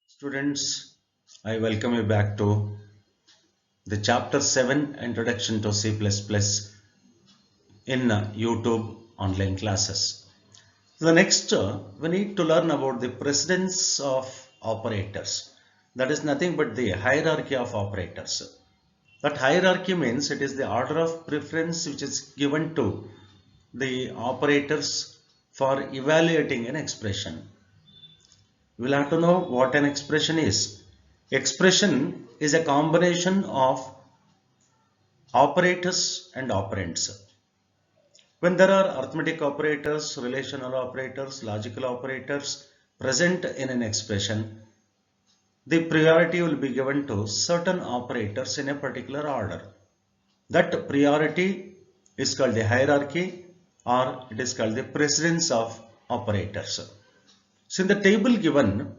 Students, I welcome you back to the Chapter 7 Introduction to C++ in YouTube online classes. The next, we need to learn about the precedence of operators. That is nothing but the hierarchy of operators. That hierarchy means it is the order of preference which is given to the operators for evaluating an expression. We will have to know what an expression is. Expression is a combination of operators and operands. When there are arithmetic operators, relational operators, logical operators present in an expression, the priority will be given to certain operators in a particular order. That priority is called the hierarchy, or it is called the precedence of operators. So in the table given,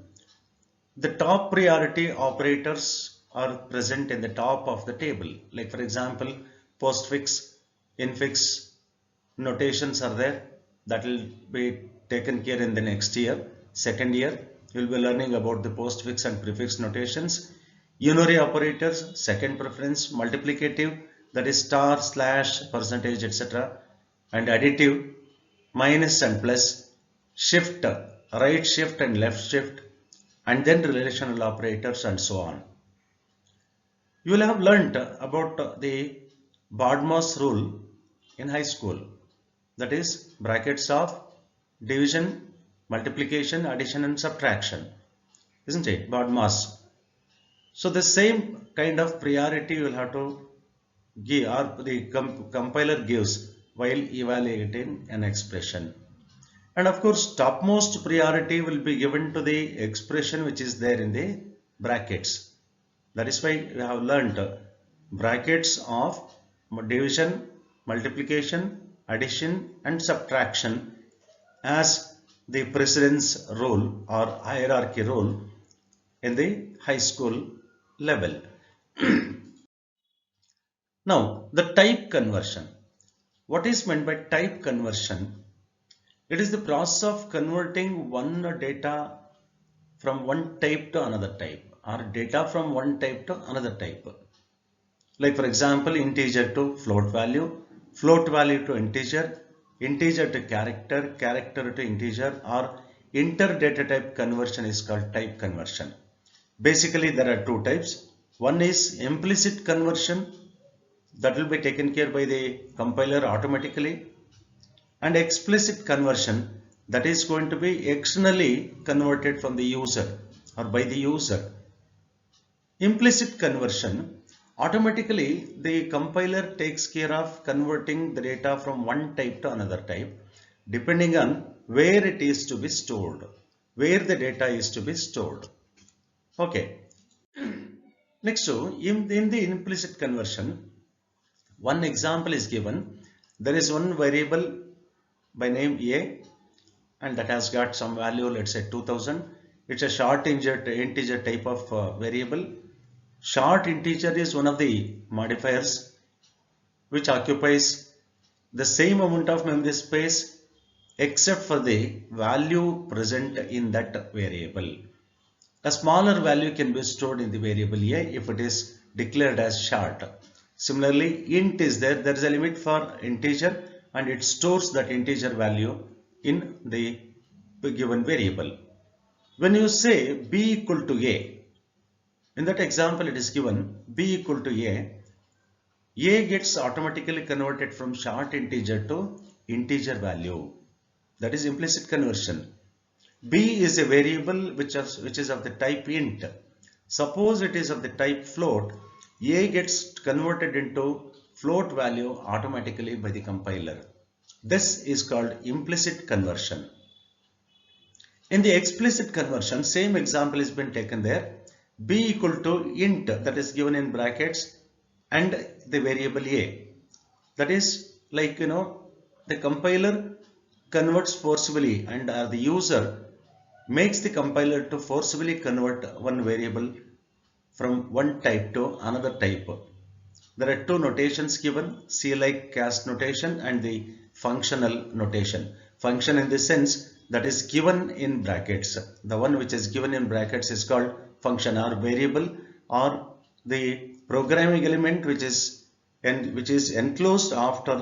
the top priority operators are present in the top of the table. Like for example, postfix, infix notations are there. That will be taken care in the next year. Second year, you will be learning about the postfix and prefix notations. Unary operators, second preference, multiplicative, that is star, slash, percentage, etc. And additive, minus and plus, shift, right shift and left shift, and then relational operators and so on. You will have learnt about the BODMAS rule in high school. That is brackets of division, multiplication, addition and subtraction. Isn't it? BODMAS. So the same kind of priority you will have to give, or the compiler gives while evaluating an expression. And of course, topmost priority will be given to the expression which is there in the brackets. That is why we have learnt brackets of division, multiplication, addition and subtraction as the precedence rule or hierarchy rule in the high school level. Now, the type conversion. What is meant by type conversion? It is the process of converting one data from one type to another type, or data from one type to another type. Like for example, integer to float value to integer, integer to character, character to integer, or inter-data type conversion is called type conversion. Basically, there are two types. One is implicit conversion, that will be taken care by the compiler automatically, and explicit conversion, that is going to be externally converted from the user or by the user. Implicit conversion, automatically the compiler takes care of converting the data from one type to another type depending on where it is to be stored, where the data is to be stored. Okay. Next, in the implicit conversion, one example is given. There is one variable by name A, and that has got some value, let's say 2000. It's a short integer type of variable. Short integer is one of the modifiers which occupies the same amount of memory space except for the value present in that variable. A smaller value can be stored in the variable A if it is declared as short. Similarly, int is there. There is a limit for integer and it stores that integer value in the given variable. When you say b equal to a, in that example it is given b equal to a gets automatically converted from short integer to integer value. That is implicit conversion. B is a variable which is of the type int. Suppose it is of the type float, a gets converted into float value automatically by the compiler. This is called implicit conversion. In the explicit conversion, same example has been taken there. B equal to int, that is given in brackets, and the variable a. That is like, the compiler converts forcibly, and the user makes the compiler to forcibly convert one variable from one type to another type. There are two notations given, CLI cast notation and the functional notation. Function in the sense that is given in brackets. The one which is given in brackets is called function, or variable, or the programming element which is enclosed after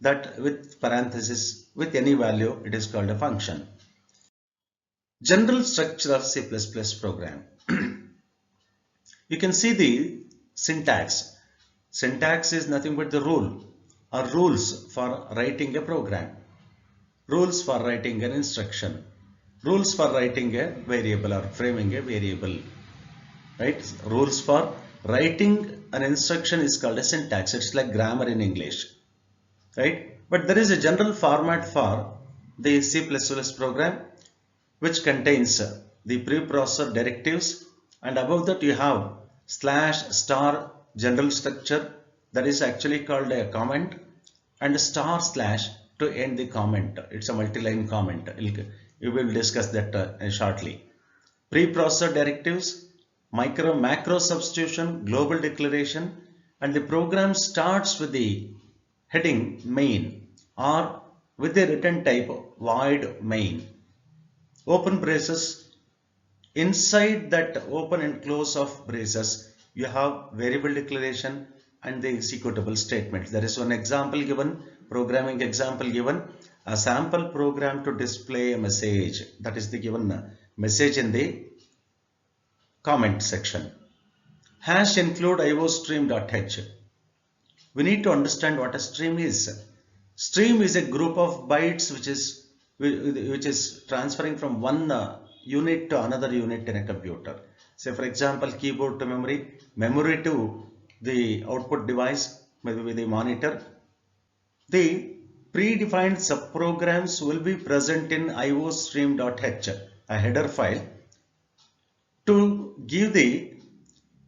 that with parenthesis with any value, it is called a function. General structure of C++ program. You can see the syntax. Syntax is nothing but the rule or rules for writing a program, rules for writing an instruction, rules for writing a variable or framing a variable, right? Rules for writing an instruction is called a syntax. It's like grammar in English, right? But there is a general format for the C++ program which contains the preprocessor directives, and above that you have /* general structure, that is actually called a comment, and // to end the comment. It's a multi-line comment. We will discuss that shortly. Preprocessor directives, macro substitution, global declaration, and the program starts with the heading main or with the return type void main. Open braces. Inside that open and close of braces, you have variable declaration and the executable statements. There is one example given, programming example given, a sample program to display a message. That is the given message in the comment section. Hash include iostream.h. We need to understand what a stream is. Stream is a group of bytes which is transferring from one unit to another unit in a computer. Say for example, keyboard to memory, memory to the output device, maybe with the monitor. The predefined subprograms will be present in iostream.h, a header file, to give the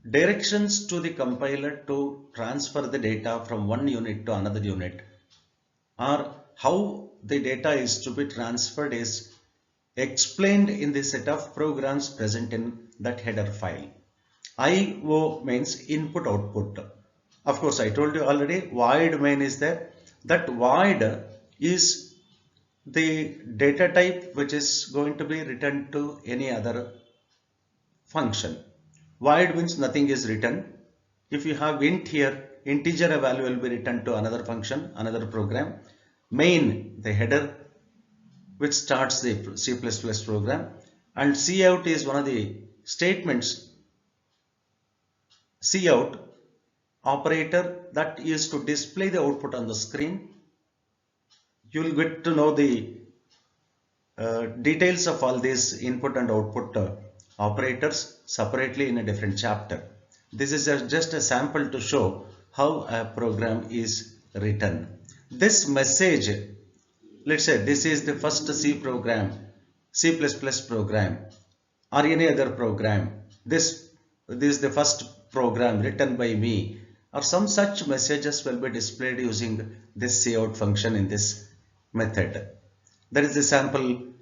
directions to the compiler to transfer the data from one unit to another unit, or how the data is to be transferred is explained in the set of programs present in that header file. IO means input output. Of course, I told you already, void main is there. That void is the data type which is going to be returned to any other function. Void means nothing is written. If you have int here, integer a value will be returned to another function, another program. Main, the header which starts the C++ program, and cout is one of the statements. Cout operator, that is to display the output on the screen. You will get to know the details of all these input and output operators separately in a different chapter. This is just a sample to show how a program is written. This message, let's say this is the first C program, C++ program, or any other program. This is the first program written by me, or some such messages will be displayed using this cout function in this method. That is the sample,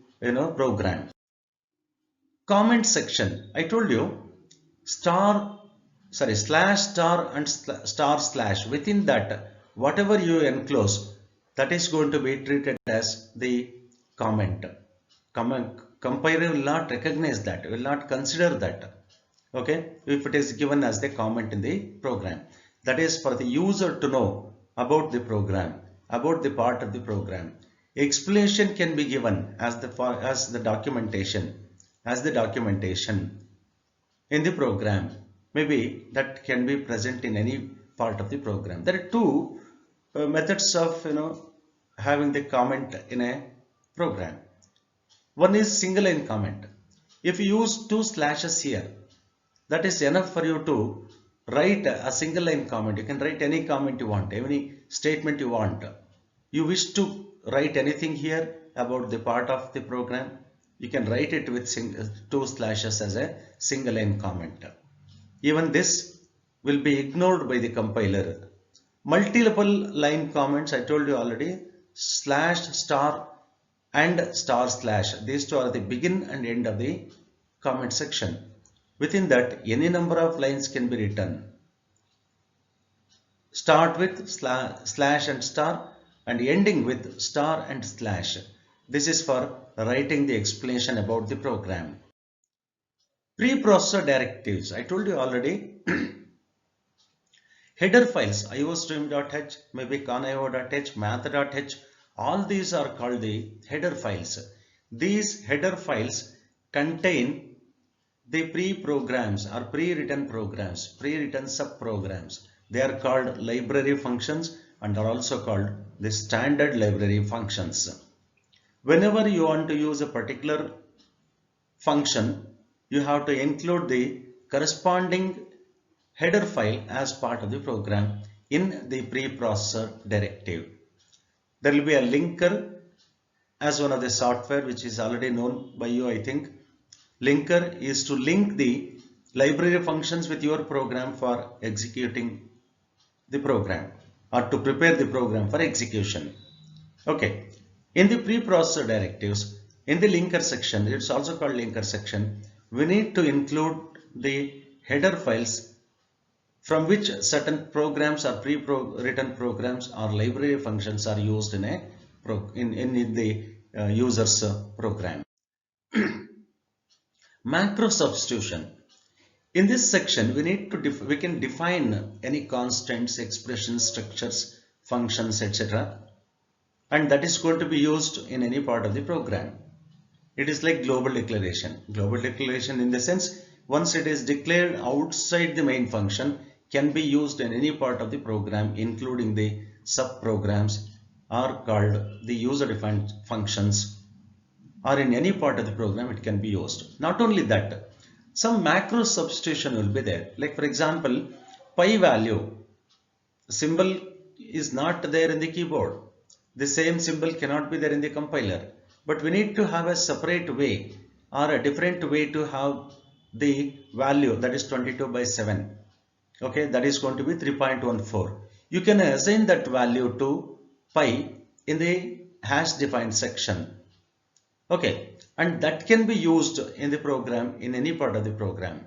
program. Comment section. I told you /* and // within that, whatever you enclose, that is going to be treated as the comment. Compiler will not recognize that, will not consider that, okay, if it is given as the comment in the program. That is for the user to know about the program, about the part of the program. Explanation can be given as the documentation in the program. Maybe that can be present in any part of the program. There are two methods of having the comment in a program. One is single line comment. If you use 2 slashes here, that is enough for you to write a single line comment. You can write any comment you want, any statement you want. You wish to write anything here about the part of the program, you can write it with 2 slashes as a single line comment. Even this will be ignored by the compiler. Multiple line comments, I told you already, /* and star slash. These two are the begin and end of the comment section. Within that, any number of lines can be written. Start with slash and star and ending with star and slash. This is for writing the explanation about the program. Preprocessor directives. I told you already. Header files, iostream.h, maybe conio.h, math.h, all these are called the header files. These header files contain the pre-programs or pre-written programs, pre-written sub-programs. They are called library functions and are also called the standard library functions. Whenever you want to use a particular function, you have to include the corresponding header file as part of the program in the preprocessor directive. There will be a linker as one of the software which is already known by you, I think. Linker is to link the library functions with your program for executing the program or to prepare the program for execution. Okay. In the preprocessor directives, in the linker section, it's also called linker section, we need to include the header files from which certain programs or pre-written programs or library functions are used in the user's program. Macro substitution. In this section, we can define any constants, expressions, structures, functions, etc. And that is going to be used in any part of the program. It is like global declaration. Global declaration in the sense, once it is declared outside the main function, can be used in any part of the program, including the sub-programs are called the user-defined functions, or in any part of the program it can be used. Not only that, some macro substitution will be there. Like for example, pi value symbol is not there in the keyboard. The same symbol cannot be there in the compiler. But we need to have a separate way or a different way to have the value, that is 22/7. Okay, that is going to be 3.14. You can assign that value to pi in the hash defined section. Okay, and that can be used in the program in any part of the program.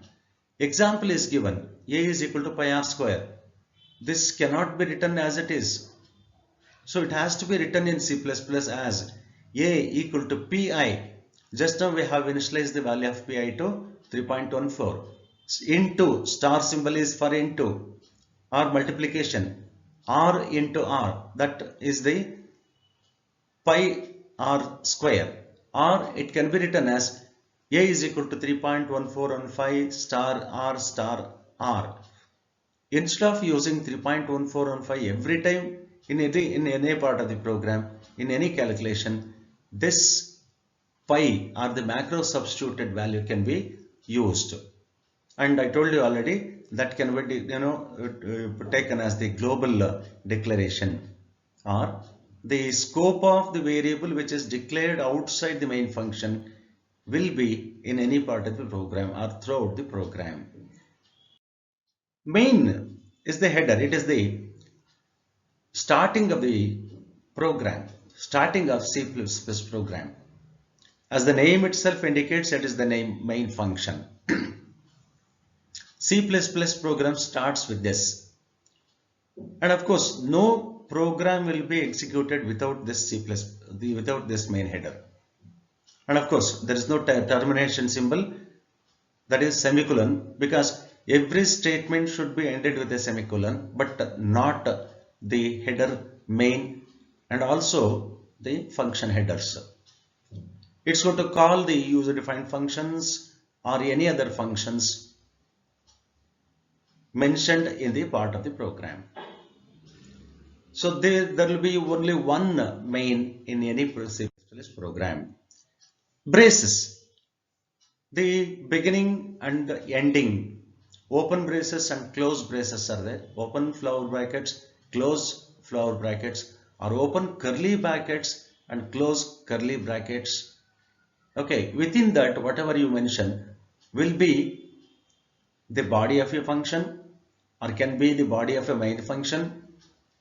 Example is given, a is equal to pi r square. This cannot be written as it is. So it has to be written in C++ as a equal to pi. Just now we have initialized the value of pi to 3.14. Into, star symbol is for into or multiplication, r into r, that is the pi r square, or it can be written as a is equal to 3.1415 star r. Instead of using 3.1415 every time in any part of the program, in any calculation, this pi or the macro substituted value can be used. And I told you already that can be taken as the global declaration, or the scope of the variable which is declared outside the main function will be in any part of the program or throughout the program. Main is the header. It is the starting of the program, starting of C++ program. As the name itself indicates, it is the main function. C++ program starts with this, and of course no program will be executed without this without this main header. And of course there is no termination symbol, that is semicolon, because every statement should be ended with a semicolon, but not the header main and also the function headers. It's going to call the user defined functions or any other functions mentioned in the part of the program. So there will be only one main in any C++ program. Braces. The beginning and ending, open braces and close braces are there. Open flower brackets, close flower brackets, or open curly brackets and close curly brackets. Okay, within that whatever you mention will be the body of a function, or can be the body of a main function,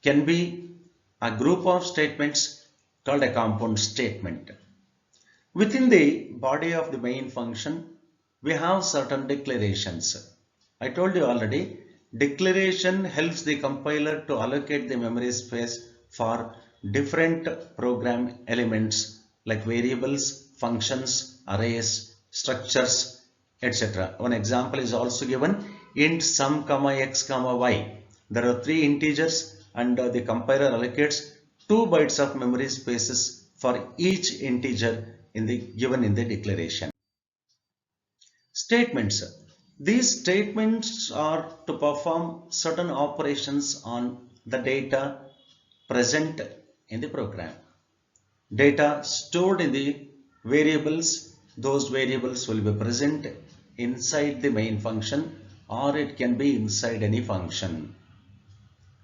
can be a group of statements called a compound statement. Within the body of the main function, we have certain declarations. I told you already, declaration helps the compiler to allocate the memory space for different program elements like variables, functions, arrays, structures, etc. One example is also given, int sum comma x comma y. There are three integers and the compiler allocates 2 bytes of memory spaces for each integer given in the declaration. Statements. These statements are to perform certain operations on the data present in the program. Data stored in the variables, those variables will be present inside the main function, or it can be inside any function.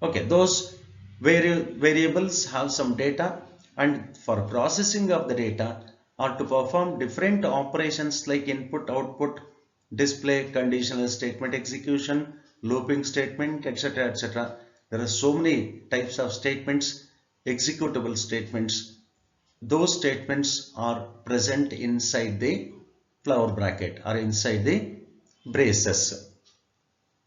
Okay, those variables have some data, and for processing of the data or to perform different operations like input, output, display, conditional statement execution, looping statement, etc., etc. There are so many types of statements, executable statements. Those statements are present inside the flower bracket or inside the braces.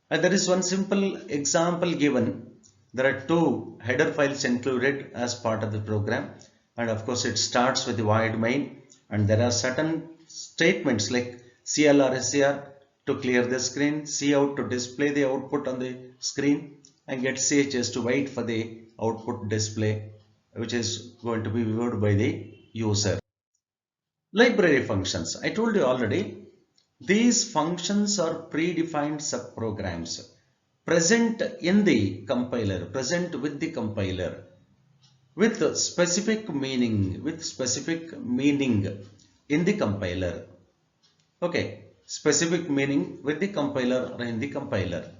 And there is one simple example given. There are two header files included as part of the program, and of course it starts with the void main, and there are certain statements like CLR SCR to clear the screen, cout to display the output on the screen, and get CHS to wait for the output display which is going to be viewed by the user. Library functions. I told you already, these functions are predefined subprograms present in the compiler, present with the compiler with specific meaning, in the compiler. Okay, specific meaning with the compiler or in the compiler.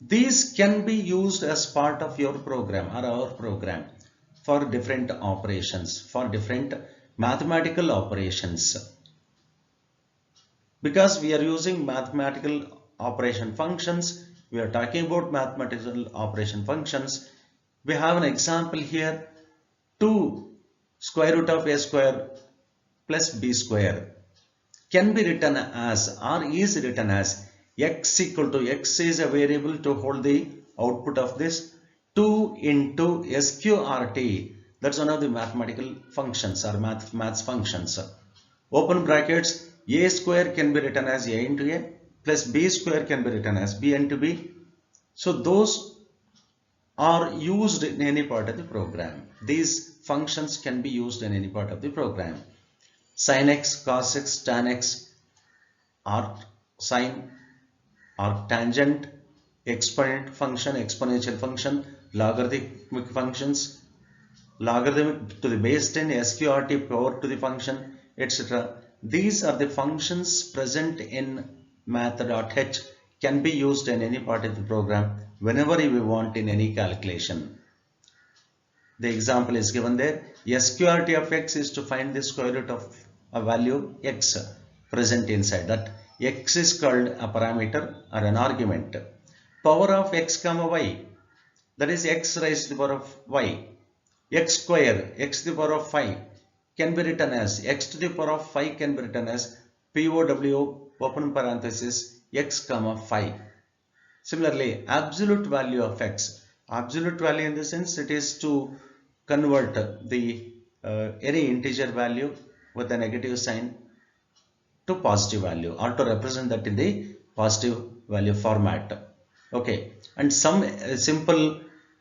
These can be used as part of your program or our program for different operations, for different mathematical operations. Because we are using mathematical operation functions, we are talking about mathematical operation functions. We have an example here, 2 square root of a square plus b square can be written as or is written as x equal to x is a variable to hold the output of this 2 into sqrt. That's one of the mathematical functions or maths functions. Open brackets, a square can be written as a into a plus b square can be written as b into b. So those are used in any part of the program. These functions can be used in any part of the program. Sin x, cos x, tan x, arc sine, arc tangent, exponent function, exponential function, logarithmic functions, logarithm to the base 10, sqrt power to the function, etc. These are the functions present in math.h, can be used in any part of the program whenever we want in any calculation. The example is given there. Sqrt of x is to find the square root of a value x present inside. That x is called a parameter or an argument. Power of x comma y, that is x raised to the power of y. X square, x to the power of 5 can be written as x to the power of 5 can be written as POW open parenthesis x comma 5. Similarly, absolute value of x, absolute value in the sense it is to convert the any integer value with a negative sign to positive value or to represent that in the positive value format. Okay, and some simple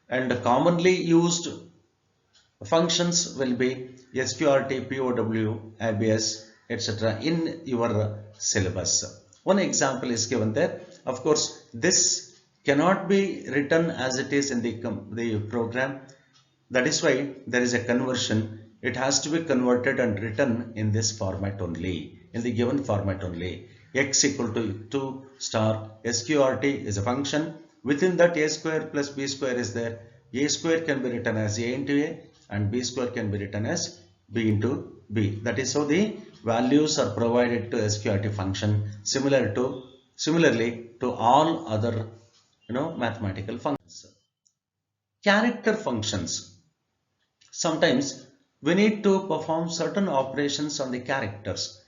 and commonly used functions will be sqrt, POW, ABS, etc. in your syllabus. One example is given there. Of course, this cannot be written as it is in the program. That is why there is a conversion. It has to be converted and written in this format only, in the given format only. X equal to 2 star sqrt is a function. Within that a square plus b square is there. A square can be written as a into a and b square can be written as b into b. That is how the values are provided to sqrt function, similarly to all other mathematical functions. Character functions. Sometimes We need to perform certain operations on the characters.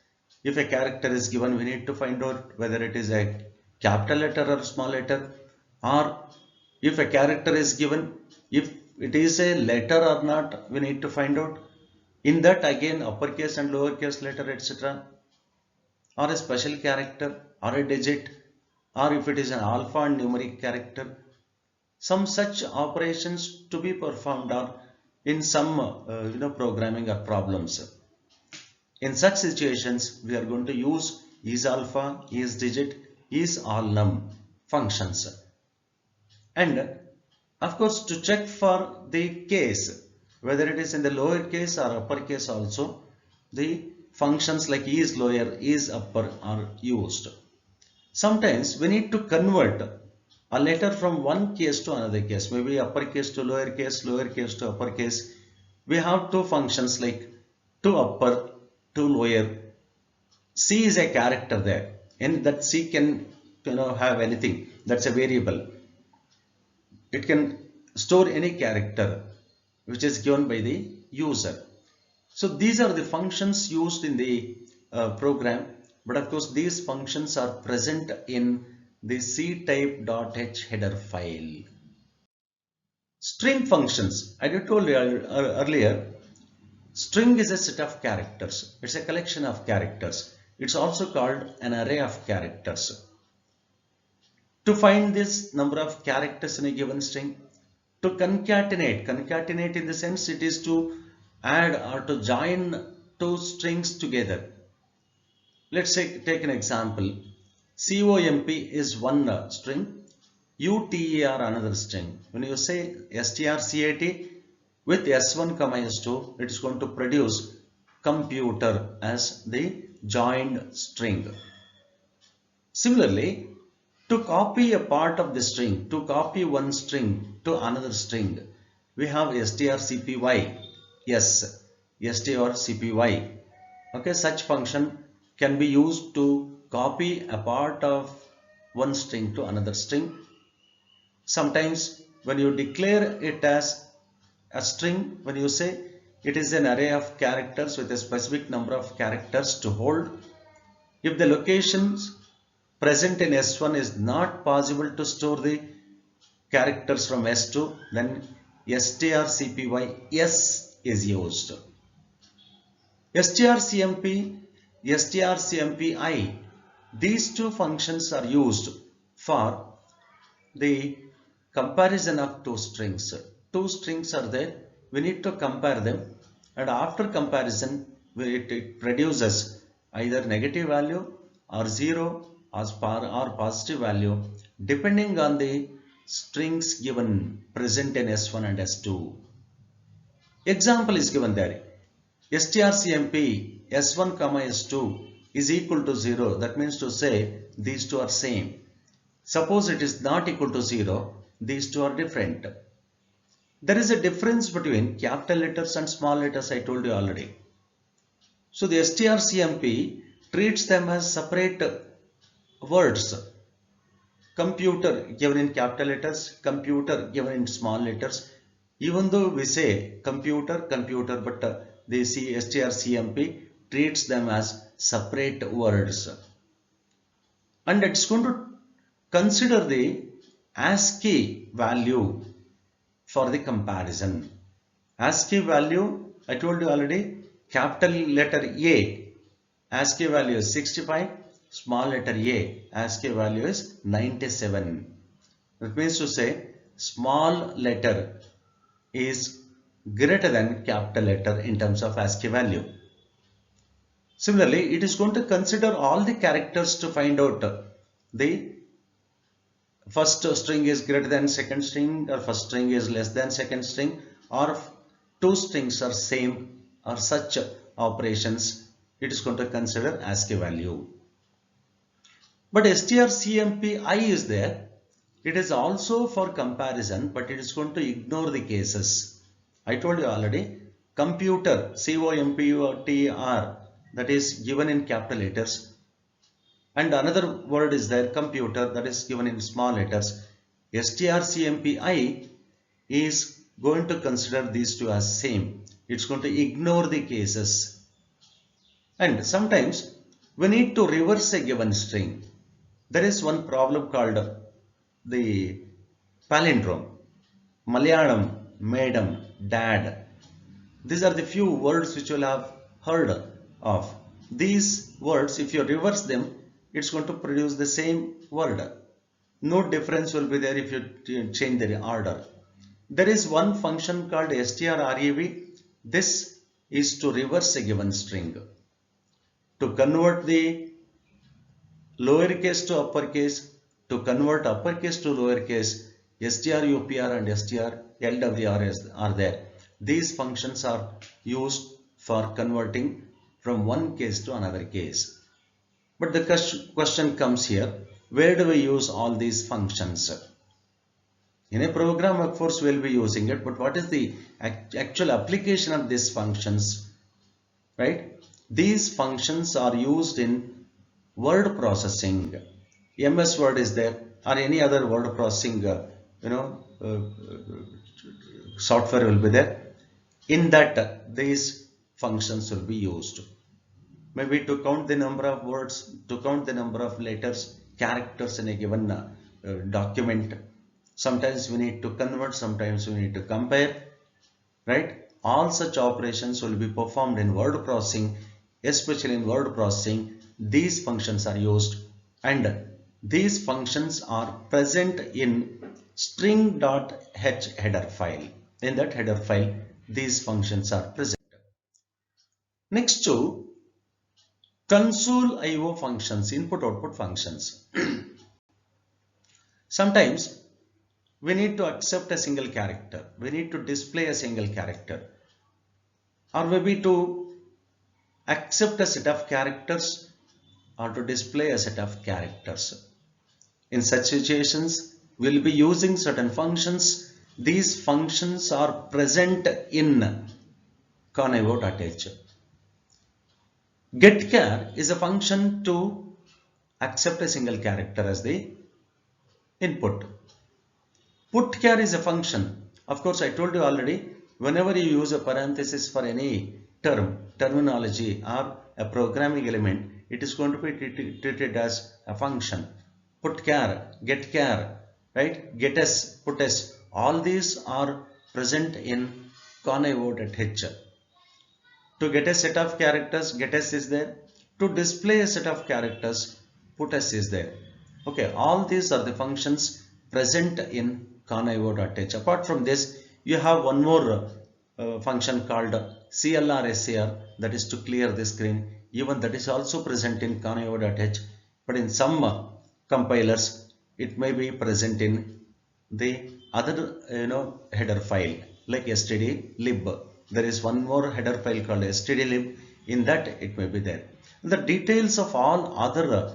If a character is given, we need to find out whether it is a capital letter or small letter, or if a character is given, if it is a letter or not, we need to find out. In that again, uppercase and lowercase letter, etc., or a special character, or a digit, or if it is an alpha and numeric character, some such operations to be performed are in some programming or problems. In such situations, we are going to use is alpha, is digit, is all num functions. And of course, to check for the case, whether it is in the lower case or upper case also, the functions like is lower, is upper are used. Sometimes we need to convert a letter from one case to another case, maybe uppercase to lowercase to uppercase. We have two functions like to upper, to lower. C is a character there, and that C can have anything. That's a variable. It can store any character which is given by the user. So these are the functions used in the program, but of course these functions are present in the ctype.h header file. String functions, I told you earlier, string is a set of characters. It's a collection of characters. It's also called an array of characters. To find this number of characters in a given string, to concatenate in the sense it is to add or to join two strings together. Let's say, take an example. COMP is one string, UTER another string. When you say strcat with S1, S2, it is going to produce computer as the joined string. Similarly, to copy a part of the string, to copy one string to another string, we have strcpy. Yes, strcpy. Okay, such function can be used to copy a part of one string to another string. Sometimes when you declare it as a string, when you say it is an array of characters with a specific number of characters to hold, if the locations present in S1 is not possible to store the characters from S2, then strcpy S is used. strcmp, strcmpi, these two functions are used for the comparison of two strings. Two strings are there, we need to compare them, and after comparison it produces either negative value or 0 or positive value depending on the strings given present in S1 and S2. Example is given there. strcmp S1, S2 is equal to 0. That means to say these two are same. Suppose it is not equal to 0, these two are different. There is a difference between capital letters and small letters, I told you already. So the strcmp treats them as separate words. Computer given in capital letters, computer given in small letters. Even though we say computer, but the strcmp treats them as separate words. And it's going to consider the ASCII value for the comparison. ASCII value, I told you already, capital letter A, ASCII value is 65, small letter A, ASCII value is 97. That means to say small letter is greater than capital letter in terms of ASCII value. Similarly, it is going to consider all the characters to find out the first string is greater than second string, or first string is less than second string, or two strings are same, or such operations it is going to consider ASCII value. But strcmpi is there. It is also for comparison, but it is going to ignore the cases. I told you already, computer, COMPUTER, that is given in capital letters, and another word is there, computer, that is given in small letters. strcmpi is going to consider these two as same. It's going to ignore the cases. And sometimes we need to reverse a given string. There is one problem called the palindrome. Malayalam, madam, dad. These are the few words which you will have heard of. These words, if you reverse them, it's going to produce the same word. No difference will be there if you change the order. There is one function called strrev. This is to reverse a given string. To convert the lowercase to uppercase, to convert uppercase to lowercase, strupr and strlwr are there. These functions are used for converting from one case to another case. But the question comes here, where do we use all these functions? In a program, of course, we'll be using it, but what is the actual application of these functions, right? These functions are used in word processing. MS Word is there, or any other word processing, software will be there. In that, these functions will be used. Maybe to count the number of words, to count the number of letters, characters in a given document. Sometimes we need to convert, sometimes we need to compare, right? All such operations will be performed in word processing, especially in word processing. These functions are used, and these functions are present in string.h header file. In that header file, these functions are present. Next to console IO functions, input-output functions. Sometimes we need to accept a single character. We need to display a single character. Or maybe to accept a set of characters or to display a set of characters. In such situations, we'll be using certain functions. These functions are present in conio.h. GetChar is a function to accept a single character as the input. PutChar is a function. Of course, I told you already, whenever you use a parenthesis for any terminology or a programming element, it is going to be treated as a function. PutChar, GetChar, right? GetS, PutS, all these are present in conio.h. To get a set of characters, GetS is there. To display a set of characters, PutS is there. Okay, all these are the functions present in conio.h. Apart from this, you have one more function called CLR-SCR, that is to clear the screen. Even that is also present in conio.h, but in some compilers it may be present in the other header file like stdlib. There is one more header file called stdlib. In that it may be there. The details of all other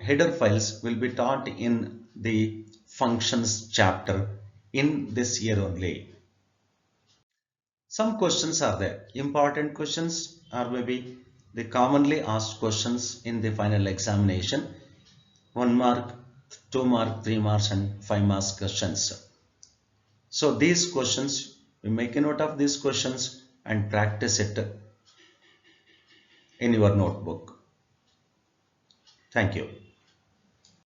header files will be taught in the functions chapter in this year only. Some questions are there, important questions, or maybe the commonly asked questions in the final examination. 1 mark, 2 mark, 3 marks and 5 marks questions. So these questions, you make a note of these questions and practice it in your notebook. Thank you.